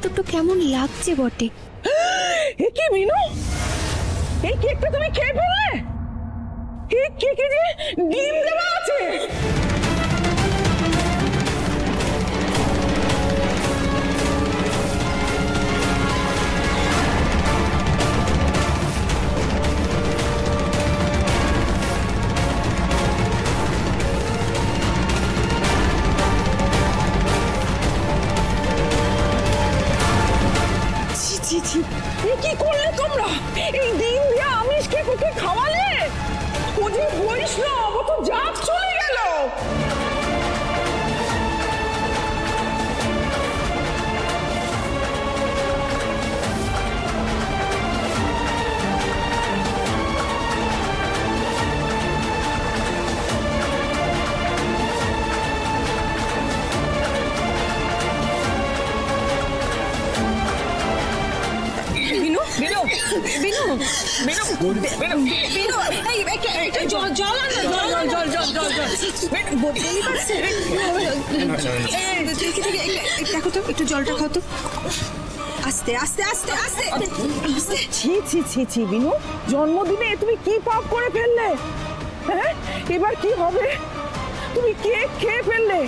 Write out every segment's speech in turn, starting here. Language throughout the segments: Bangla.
ভেতরটা কেমন লাগছে বটে। এ কি মিনু, এই কেকটা তুমি খেয়ে ফেললে? এই কেকে যে ডিম দেওয়া আছে। কি করলে তোমরা? এই ডিম দিয়ে আমিষকে ওকে খাওয়ালে? ও যে বৈষ্ণব, ও তো জাত চলে গেল। একটু জলটা খাও তো। আস্তে আস্তে আস্তে আস্তে। ছি ছি ছি ছি বিনু, জন্মদিনে তুমি কি পাপ করে ফেললে? হ্যাঁ, এবার কি হবে? তুমি কেক খেয়ে ফেললে,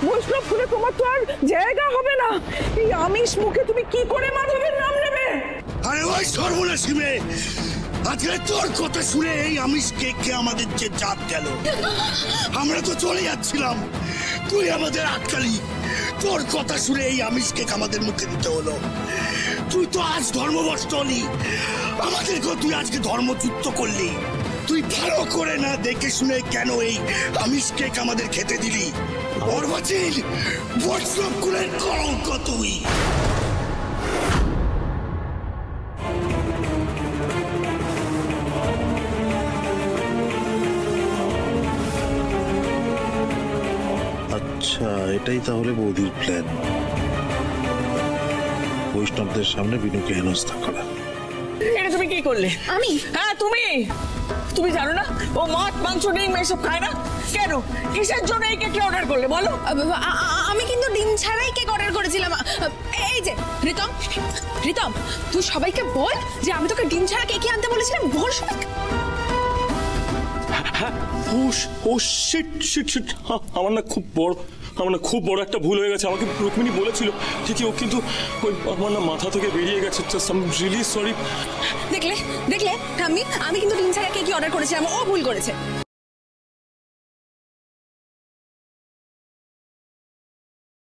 বৈষ্ণব খুলে তোমার তো আর জায়গা হবে না। এই আমিষ মুখে তুমি কি করে মাধবের নাম নেবে? আরে ওই সর্বনাশী মেয়ে, আজকে তোর কথা শুনে এই আমিষ কেক খেয়ে আমাদের যে জাত গেল। আমরা তো চলে যাচ্ছিলাম, তুই আমাদের আটকালি। তোর কথা শুনে এই আমিষ কেক আমাদের মুখে দিতে হলো। তুই তো আজ ধর্মভ্রষ্ট হলি, আমাদেরকে তুই আজকে ধর্মচ্যুত করলি। তুই ভালো করে না দেখে শুনে কেন এই আমিষ কেক আমাদের খেতে দিলি? অর্বাচীন, বৈষ্ণব কুলের কলঙ্ক তুই। আচ্ছা, এটাই তাহলে বৌদির প্ল্যান, বৈষ্ণবদের সামনে বিনুকে হেনস্থা করা। এটা তুমি কি করলে? আমি? হ্যাঁ তুমি। তুমি জানো না ও মাছ মাংস ডিম এসব খায় না? কেন, কিসের জন্য এই কেকটা অর্ডার করলে বলো? আমি কিন্তু ডিম ছাড়াই কেক অর্ডার করেছিলাম। এই যে রিতম, রিতম তুই সবাইকে বল যে আমি তোকে ডিম ছাড়া কেক আনতে বলেছিলাম। বল সবাইকে। ও শিট শিট শিট, আমার না খুব বড় একটা ভুল হয়ে গেছে। আমাকে রুক্মিণী বলেছিল ঠিকই, ও কিন্তু ওই আমার না মাথা থেকে বেরিয়ে গেছে। I am really sorry. দেখলে দেখলে আমি কিন্তু ডিম ছাড়া কেক অর্ডার করেছিলাম, ও ভুল করেছে।